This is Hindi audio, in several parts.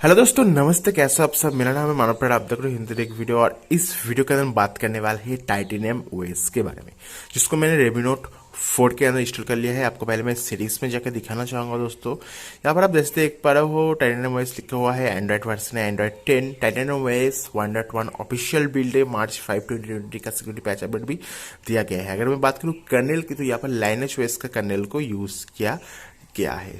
हेलो दोस्तों, नमस्ते। कैसे हो आप सब? मेरा नाम है मानव प्रणा। आप देख रहे हो हिंदी एक वीडियो, और इस वीडियो के अंदर हम बात करने वाले हैं टाइटेनियम ओएस के बारे में, जिसको मैंने रेडमी नोट 4 के अंदर इंस्टॉल कर लिया है। आपको पहले मैं सीरीज में जाकर दिखाना चाहूंगा दोस्तों। यहाँ पर आप जैसे देख पा रहे हो, टाइटेनियम ओएस लिखा हुआ है। एंड्रॉइड वर्जन है Android 10। Titanium OS 1.1 official build है। मार्च 5 2020 का सिक्योरिटी पैच अपडेट भी दिया गया है। अगर मैं बात करूँ कर्नेल की, तो यहाँ पर लाइनेज ओएस का कर्नेल को यूज किया क्या है।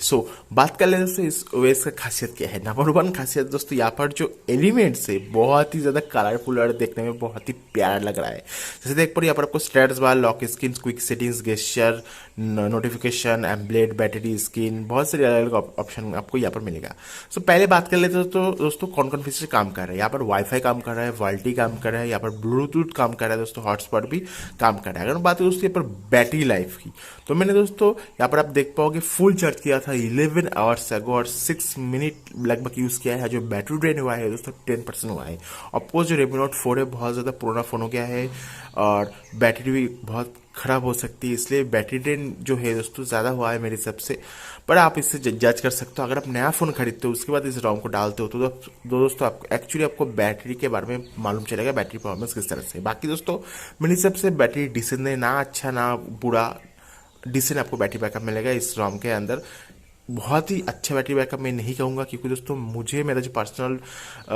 बात कर लेते दोस्तों इस ओएस का खासियत क्या है। नंबर वन खासियत दोस्तों, यहाँ पर जो एलिमेंट्स है बहुत ही ज्यादा कलरफुल और देखने में बहुत ही प्यारा लग रहा है। जैसे देख पर यहाँ पर आपको status bar, lock screen, quick settings, gesture, notification, एम्बलेट, बैटरी स्क्रीन, बहुत सारे अलग अलग ऑप्शन आपको यहाँ पर मिलेगा। पहले बात कर लेते तो दोस्तों कौन कौन फीचर काम कर रहा है। यहाँ पर वाईफाई काम कर रहा है, वॉल्टी काम कर रहा है, यहाँ पर ब्लूटूथ काम कर रहा है दोस्तों, हॉटस्पॉट भी काम कर रहा है। अगर बात करें दोस्तों यहाँ पर बैटरी लाइफ की, तो मैंने दोस्तों यहाँ पर आप देख पाओगे फुल चार्ज किया था 11 आवर्स अगो और 6 मिनट लगभग यूज किया है। जो बैटरी ड्रेन हुआ है दोस्तों 10% हुआ है। ऑफकोर्स जो रेडमी नोट 4 है बहुत ज्यादा पुराना फोन हो गया है और बैटरी भी बहुत खराब हो सकती है, इसलिए बैटरी ड्रेन जो है दोस्तों ज्यादा हुआ है मेरे हिसाब से। पर आप इससे जज कर सकते हो। अगर आप नया फोन खरीदते हो उसके बाद इस रॉम को डालते हो तो दोस्तों आपको एक्चुअली आपको बैटरी के बारे में मालूम चलेगा, बैटरी परफॉर्मेंस किस तरह से। बाकी दोस्तों मेरे हिसाब से बैटरी डिसेंट है, ना अच्छा ना बुरा, डिसेंट आपको बैटरी बैकअप मिलेगा इस रॉम के अंदर। बहुत ही अच्छा बैटरी बैकअप मैं नहीं कहूँगा, क्योंकि दोस्तों मुझे मेरा जो पर्सनल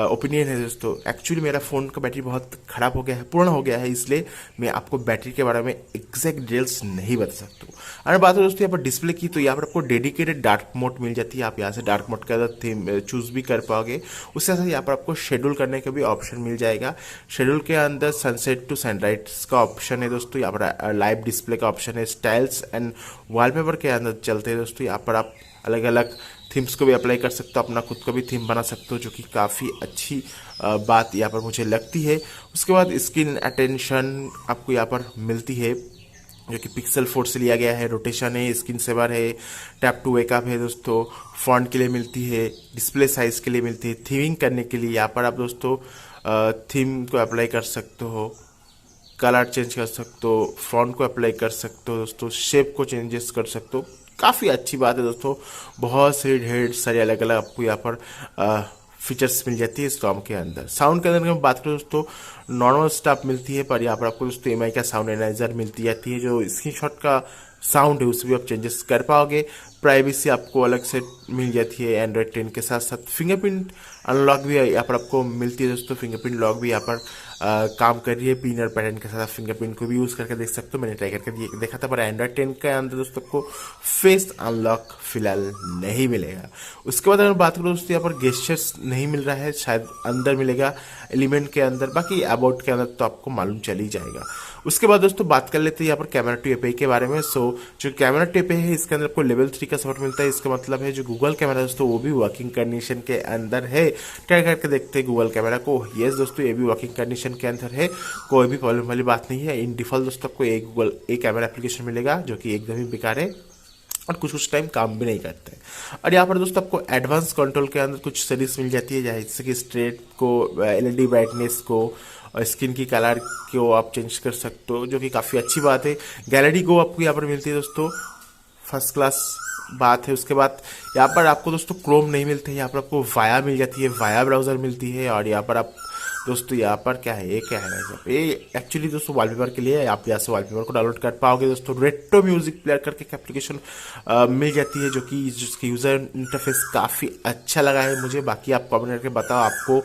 ओपिनियन है दोस्तों, एक्चुअली मेरा फ़ोन का बैटरी बहुत ख़राब हो गया है, पुराना हो गया है, इसलिए मैं आपको बैटरी के बारे में एग्जैक्ट डिटेल्स नहीं बता सकता हूँ। अगर बात हो दोस्तों यहाँ पर डिस्प्ले की, तो यहाँ पर आपको डेडिकेटेड डार्क मोड मिल जाती है। आप यहाँ से डार्क मोड के अंदर थीम चूज़ भी कर पाओगे। उसके साथ यहाँ पर आपको शेड्यूल करने का भी ऑप्शन मिल जाएगा। शेड्यूल के अंदर सनसेट टू सनराइज का ऑप्शन है दोस्तों, यहाँ पर लाइव डिस्प्ले का ऑप्शन है। स्टाइल्स एंड वॉलपेपर के अंदर चलते हैं दोस्तों, यहाँ पर आप अलग अलग थीम्स को भी अप्लाई कर सकते हो, अपना खुद का भी थीम बना सकते हो, जो कि काफ़ी अच्छी बात यहाँ पर मुझे लगती है। उसके बाद स्क्रीन अटेंशन आपको यहाँ पर मिलती है, जो कि पिक्सल 4 से लिया गया है। रोटेशन है, स्क्रीन सेवर है, टैप टू वेकअप है दोस्तों, फॉन्ट के लिए मिलती है, डिस्प्ले साइज के लिए मिलती है, थीमिंग करने के लिए यहाँ पर आप दोस्तों थीम को अप्लाई कर सकते हो, कलर चेंज कर सकते हो, फॉन्ट को अप्लाई कर सकते हो दोस्तों, शेप को चेंजेस कर सकते हो। काफ़ी अच्छी बात है दोस्तों। बहुत सारी ढेर सारी अलग अलग आपको यहाँ पर फीचर्स मिल जाती है इस रॉम के अंदर। साउंड के अंदर हम बात करें दोस्तों, नॉर्मल स्टफ मिलती है, पर यहाँ पर आपको दोस्तों एमआई का साउंड एनालाइजर मिलती जाती है। जो स्क्रीनशॉट का साउंड है उसमें भी आप चेंजेस कर पाओगे। प्राइवेसी आपको अलग से मिल जाती है एंड्रॉइड 10 के साथ साथ। फिंगरप्रिंट अनलॉक भी यहाँ पर आपको मिलती है दोस्तों। फिंगरप्रिंट लॉक भी यहाँ पर काम कर रही है। पिनर पैटर्न के साथ फिंगरप्रिंट को भी यूज करके देख सकते हो। मैंने ट्राई करके देखा था, पर एंड्रॉइड 10 के अंदर दोस्तों को फेस अनलॉक फिलहाल नहीं मिलेगा। उसके बाद अगर बात करूँ दोस्तों, यहाँ पर गेस्चर्स नहीं मिल रहा है, शायद अंदर मिलेगा एलिमेंट के अंदर। बाकी अबाउट के अंदर तो आपको मालूम चल ही जाएगा। उसके बाद दोस्तों बात कर लेते हैं यहाँ पर कैमरा टू एपीआई के बारे में। जो कैमरा टू एपीआई है इसके अंदर आपको लेवल 3 का सपोर्ट मिलता है। इसका मतलब है जो गूगल कैमरा दोस्तों वो भी वर्किंग कंडीशन के अंदर है। ट्राई करके देखते हैं गूगल कैमरा को। यस दोस्तों, ये भी वर्किंग कंडीशन के अंदर है, कोई भी प्रॉब्लम वाली बात नहीं है। इन डिफॉल्ट दोस्तों आपको एक कैमरा एप्लीकेशन मिलेगा, जो कि एकदम ही बेकार है और कुछ टाइम काम भी नहीं करते हैं। और यहाँ पर दोस्तों आपको एडवांस कंट्रोल के अंदर कुछ सर्विस मिल जाती है, जैसे कि स्ट्रेट को, एलईडी ब्राइटनेस को और स्किन की कलर को आप चेंज कर सकते हो, जो कि काफ़ी अच्छी बात है। गैलरी को आपको यहाँ पर मिलती है दोस्तों, फर्स्ट क्लास बात है। उसके बाद यहाँ पर आपको दोस्तों क्रोम नहीं मिलते, यहाँ पर आपको वाया मिल जाती है, वाया ब्राउजर मिलती है। और यहाँ पर आप दोस्तों यहाँ पर क्या है, ये क्या है भाई, ये एक्चुअली दोस्तों वॉलपेपर के लिए आप यहाँ से वॉलपेपर को डाउनलोड कर पाओगे दोस्तों। रेट्रो म्यूजिक प्लेयर करके एक एप्लीकेशन मिल जाती है, जो कि जिसकी यूजर इंटरफेस काफ़ी अच्छा लगा है मुझे। बाकी आप कमेंट करके बताओ आपको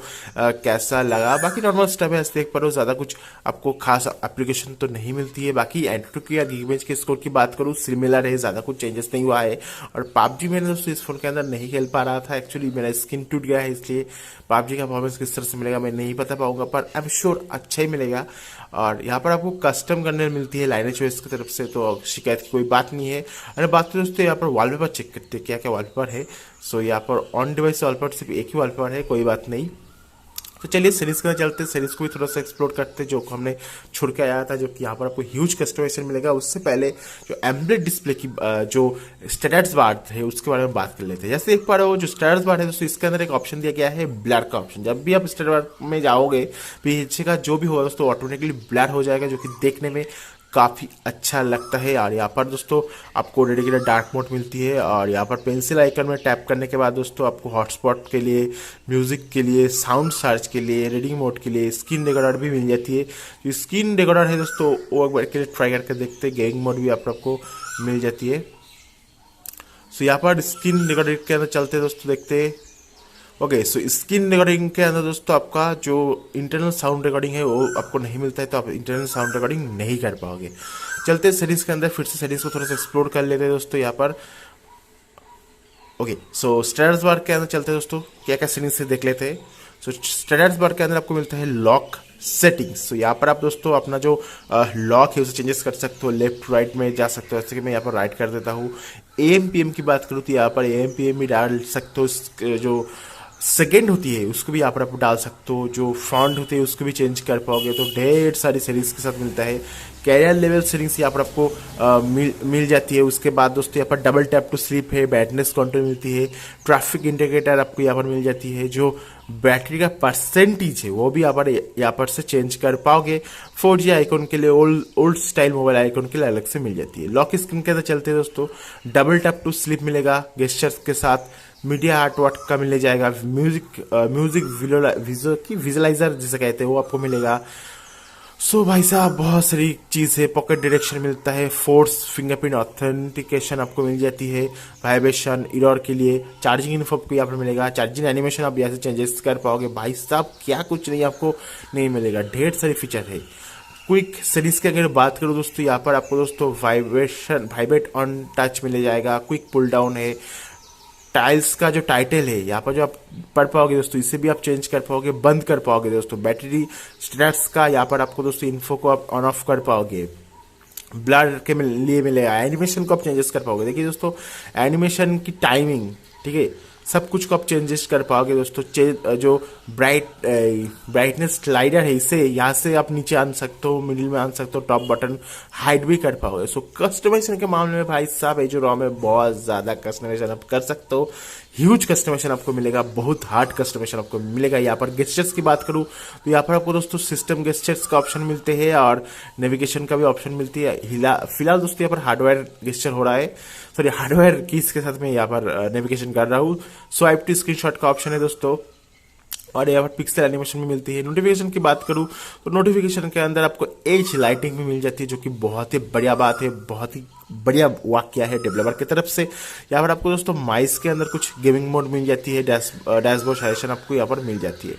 कैसा लगा। बाकी नॉर्मल स्टफ है, देख पर ज़्यादा कुछ आपको खास एप्लीकेशन तो नहीं मिलती है। बाकी एंड्रॉइड की या गीगबेंच के स्कोर की बात करूँ, सिमिलर है, ज़्यादा कुछ चेंजेस नहीं हुआ है। और पबजी मैंने दोस्तों इस फोन के अंदर नहीं खेल पा रहा था, एक्चुअली मेरा स्किन टूट गया है, इसलिए पबजी का परफॉर्मेंस किस तरह से मिलेगा मैं नहीं बता पाऊंगा, पर आई एम श्योर अच्छा ही मिलेगा। और यहाँ पर आपको कस्टम करने मिलती है लाइनेज ओएस की तरफ से, तो शिकायत की कोई बात नहीं है। अरे बात करें दोस्तों यहाँ पर वॉलपेपर चेक करते हैं क्या क्या वॉलपेपर है। यहाँ पर ऑन डिवाइस वॉलपेपर सिर्फ एक ही वॉलपेपर है, कोई बात नहीं। तो चलिए सीरीज के चलते हैं, सीरीज को भी थोड़ा सा एक्सप्लोर करते हैं, जो हमने छोड़ के आया था, जो कि यहाँ पर आपको ह्यूज कस्टमाइजेशन मिलेगा। उससे पहले जो एम्बलेट डिस्प्ले की जो स्टेटस बार है उसके बारे में बात कर लेते हैं। जैसे एक बार वो जो स्टेटस बार है दोस्तों, इसके अंदर एक ऑप्शन दिया गया है ब्लर का ऑप्शन। जब भी आप स्टेटस बार में जाओगे, पीछे का जो भी होगा दोस्तों ऑटोमेटिकली ब्लर हो जाएगा, जो कि देखने में काफ़ी अच्छा लगता है। और यहाँ पर दोस्तों आपको डेडिकेटेड डार्क मोड मिलती है। और यहाँ पर पेंसिल आइकन में टैप करने के बाद दोस्तों आपको हॉटस्पॉट के लिए, म्यूज़िक के लिए, साउंड सर्च के लिए, रीडिंग मोड के लिए स्क्रीन रिकॉर्डर भी मिल जाती है। जो स्क्रीन रिकॉर्डर है दोस्तों वो एक बार के लिए ट्राई करके देखते हैं। गेमिंग मोड भी आपको मिल जाती है। सो यहाँ पर स्क्रीन रिकॉर्डर के अंदर चलते हैं दोस्तों, देखते हैं। ओके, सो स्क्रीन रिकॉर्डिंग के अंदर दोस्तों आपका जो इंटरनल साउंड रिकॉर्डिंग है वो आपको नहीं मिलता है, तो आप इंटरनल साउंड रिकॉर्डिंग नहीं कर पाओगे। चलते हैं सेटिंग्स के अंदर, फिर से सेटिंग्स को थोड़ा सा एक्सप्लोर कर लेते हैं दोस्तों यहाँ पर। ओके, सो स्टेटस बार के अंदर चलते हैं दोस्तों, क्या क्या सेटिंग्स से देख लेते हैं। सो स्टेटस बार के अंदर आपको मिलता है लॉक सेटिंग्स। तो यहाँ पर आप दोस्तों अपना जो लॉक है उसे चेंजेस कर सकते हो, लेफ्ट राइट में जा सकते हो। जैसे कि मैं यहाँ पर राइट कर देता हूँ। एम पी एम की बात करूँ तो यहाँ पर एम पी एम भी डाल सकते हो। जो सेकेंड होती है उसको भी यहाँ पर आप डाल सकते हो। जो फॉन्ट होती है उसको भी चेंज कर पाओगे। तो ढेर सारी सेटिंग्स के साथ मिलता है। कैरियर लेवल सेटिंग्स यहाँ पर आपको मिल जाती है। उसके बाद दोस्तों यहाँ पर डबल टैप टू स्लीप है, ब्राइटनेस कंट्रोल मिलती है, ट्रैफिक इंडिकेटर आपको यहाँ पर मिल जाती है। जो बैटरी का परसेंटेज है वो भी यहाँ पर से चेंज कर पाओगे। 4G आइकॉन के लिए ओल्ड स्टाइल मोबाइल आइकॉन के लिए अलग से मिल जाती है। लॉक स्क्रीन के अंदर चलते हैं दोस्तों, डबल टैप टू स्लीप मिलेगा गेस्चर्स के साथ। मीडिया आर्ट वार्ट का मिल जाएगा। म्यूजिक विजुअलाइजर जिसे कहते हैं वो आपको मिलेगा। सो भाई साहब बहुत सारी चीज़ है। पॉकेट डायरेक्शन मिलता है, फोर्स फिंगरप्रिंट ऑथेंटिकेशन आपको मिल जाती है, वाइब्रेशन इरर के लिए, चार्जिंग इन्फो आपको यहाँ पर मिलेगा। चार्जिंग एनिमेशन आप यहाँ से चेंजेस कर पाओगे। भाई साहब क्या कुछ नहीं आपको नहीं मिलेगा, ढेर सारी फीचर है। क्विक सीरीज की अगर बात करूँ दोस्तों, यहाँ पर आपको दोस्तों वाइब्रेट ऑन टच मिल जाएगा। क्विक पुल डाउन है। टाइल्स का जो टाइटल है यहाँ पर जो आप पढ़ पाओगे दोस्तों, इसे भी आप चेंज कर पाओगे, बंद कर पाओगे दोस्तों। बैटरी स्टेटस का यहाँ पर आपको दोस्तों इन्फो को आप ऑन ऑफ कर पाओगे। ब्लर के लिए मिलेगा। एनिमेशन को आप चेंजेस कर पाओगे। देखिए दोस्तों एनिमेशन की टाइमिंग, ठीक है, सब कुछ को आप चेंजेस कर पाओगे दोस्तों। जो ब्राइटनेस स्लाइडर है इसे यहाँ से आप नीचे आन सकते हो, मिडिल में आन सकते हो, टॉप बटन हाइड भी कर पाओगे। सो कस्टमाइजेशन के मामले में भाई साहब ये जो रॉम है बहुत ज़्यादा कस्टमाइजेशन आप कर सकते हो। ह्यूज कस्टमाइजेशन आपको मिलेगा, बहुत हार्ड कस्टमाइजेशन आपको मिलेगा। यहाँ पर गेस्चर्स की बात करूँ तो यहाँ पर आपको दोस्तों सिस्टम गेस्चर्स का ऑप्शन मिलते हैं और नेविगेशन का भी ऑप्शन मिलती है। फिलहाल दोस्तों यहाँ पर हार्डवेयर गेस्चर हो रहा है, सॉरी हार्डवेयर कीज के साथ मैं यहाँ पर नेविगेशन कर रहा हूँ। स्वाइप टू स्क्रीनशॉट का ऑप्शन है दोस्तों, और यहाँ पर पिक्सल एनिमेशन भी मिलती है। नोटिफिकेशन की बात करूँ तो नोटिफिकेशन के अंदर आपको एज लाइटिंग भी मिल जाती है, जो कि बहुत ही बढ़िया बात है, बहुत ही बढ़िया वाक्य है डेवलपर की तरफ से। यहाँ पर आपको दोस्तों माइस के अंदर कुछ गेमिंग मोड मिल जाती है, डैशबोर्ड सजेशन आपको यहाँ पर मिल जाती है।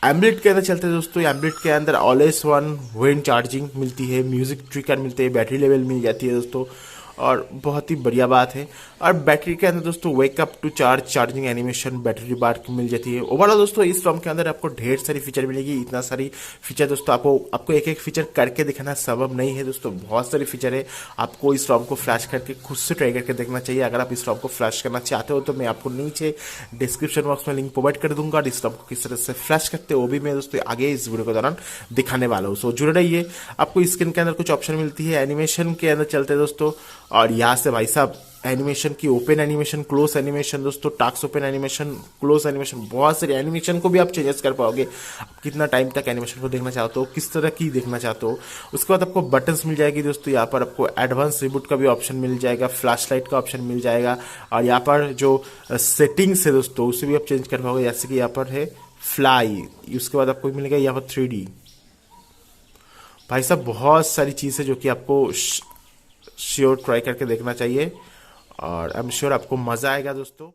एम्बलेट के अंदर चलते हैं दोस्तों, एम्बलेट के अंदर ऑलवेज वन व्हेन चार्जिंग मिलती है, म्यूजिक ट्रिकर मिलते हैं, बैटरी लेवल मिल जाती है दोस्तों, और बहुत ही बढ़िया बात है। और बैटरी के अंदर दोस्तों wake up to charge charging animation battery bar मिल जाती है। ओवरऑल दोस्तों इस रॉम के अंदर आपको ढेर सारी फीचर मिलेगी। इतना सारी फीचर दोस्तों आपको एक एक फीचर करके दिखाना संभव नहीं है दोस्तों, बहुत सारी फीचर है। आपको इस रॉम को फ्लैश करके खुद से ट्राई करके देखना चाहिए। अगर आप इस रॉम को फ्लैश करना चाहते हो तो मैं आपको नीचे डिस्क्रिप्शन बॉक्स में लिंक प्रोवाइड कर दूंगा। इस रॉम को किस तरह से फ्लैश करते हो वो भी मैं दोस्तों आगे इस वीडियो के दौरान दिखाने वाला हूँ। सो जुड़े रहिए। आपको स्क्रीन के अंदर कुछ ऑप्शन मिलती है। एनिमेशन के अंदर चलते हैं दोस्तों, और यहाँ से भाई साहब एनिमेशन की ओपन एनिमेशन, क्लोज एनिमेशन दोस्तों, task open animation, close animation, बहुत सारे एनिमेशन को भी आप चेंजेस कर पाओगे। आप कितना टाइम तक एनिमेशन को देखना चाहते हो, किस तरह की देखना चाहते हो। उसके बाद आपको बटन्स मिल जाएगी दोस्तों। यहाँ पर आपको एडवांस रिबूट का भी ऑप्शन मिल जाएगा, फ्लैश लाइट का ऑप्शन मिल जाएगा, और यहाँ पर जो सेटिंग्स है दोस्तों उसे भी आप चेंज कर पाओगे। जैसे कि यहाँ पर है फ्लाई, उसके बाद आपको मिलेगा यहाँ पर 3D। भाई साहब बहुत सारी चीज़ है जो कि आपको श्योर ट्राई करके देखना चाहिए, और आई एम श्योर आपको मजा आएगा दोस्तों।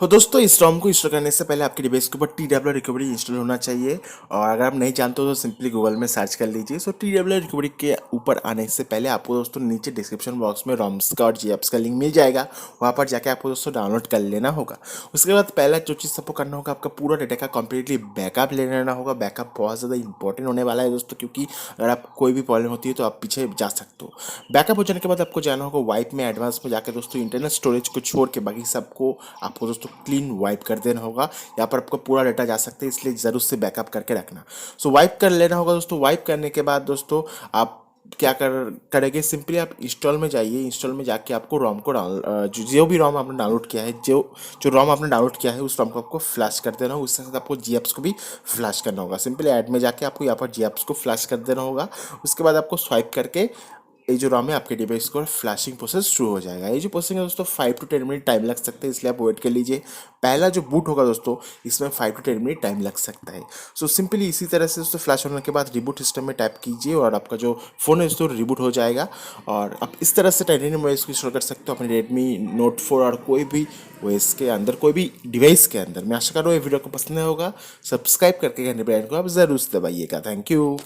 तो दोस्तों इस रॉम को इंस्टॉल करने से पहले आपके डिवाइस के ऊपर TWR रिकवरी इंस्टॉल होना चाहिए, और अगर आप नहीं जानते हो तो सिंपली गूगल में सर्च कर लीजिए। सो TWR रिकवरी के ऊपर आने से पहले आपको दोस्तों नीचे डिस्क्रिप्शन बॉक्स में रॉम्स का और GApps का लिंक मिल जाएगा, वहाँ पर जाके आपको दोस्तों डाउनलोड कर लेना होगा। उसके बाद पहला जो चीज़ सबको करना होगा, आपका पूरा डेटा का कंप्लीटली बैकअप ले लेना होगा। बैकअप बहुत ज़्यादा इंपॉर्टेंट होने वाला है दोस्तों, क्योंकि अगर आप कोई भी प्रॉब्लम होती है तो आप पीछे जा सकते हो। बैकअप हो जाने के बाद आपको जाना होगा वाइप में, एडवांस में जाकर दोस्तों इंटरनल स्टोरेज को छोड़ के बाकी सबको आपको दोस्तों क्लीन वाइप कर देना होगा। यहाँ पर आपको पूरा डेटा जा सकते हैं, इसलिए जरूर से बैकअप करके रखना। सो वाइप कर लेना होगा दोस्तों। वाइप करने के बाद दोस्तों आप क्या करेंगे, सिंपली आप इंस्टॉल में जाइए। इंस्टॉल में जाके आपको रोम को जो भी रोम आपने डाउनलोड किया है, जो जो रोम आपने डाउनलोड किया है उस रोम को आपको फ्लैश कर देना होगा। उसके साथ आपको जीएप्स को भी फ्लैश करना होगा। सिंपली ऐड में जाके आपको यहाँ पर जीएप्स को फ्लैश कर देना होगा। उसके बाद आपको स्वाइप करके ये जो रॉम है आपके डिवाइस को फ्लैशिंग प्रोसेस शुरू हो जाएगा। ये जो प्रोसेस है दोस्तों 5 to 10 मिनट टाइम लग सकता है, इसलिए आप वेट कर लीजिए। पहला जो बूट होगा दोस्तों इसमें 5 to 10 मिनट टाइम लग सकता है। सो सिंपली इसी तरह से दोस्तों फ्लैश होने के बाद रिबूट सिस्टम में टैप कीजिए और आपका जो फ़ोन है दोस्तों रिबूट हो जाएगा। और आप इस तरह से टाइटेनियम ओएस को इंस्टॉल कर सकते हो अपने रेडमी नोट 4 और कोई भी ओएस के अंदर, कोई भी डिवाइस के अंदर। मैं आशा कर रहा हूँ ये वीडियो को पसंद होगा। सब्सक्राइब करके घंटे बेल को आप ज़रूर दबाइएगा। Thank you.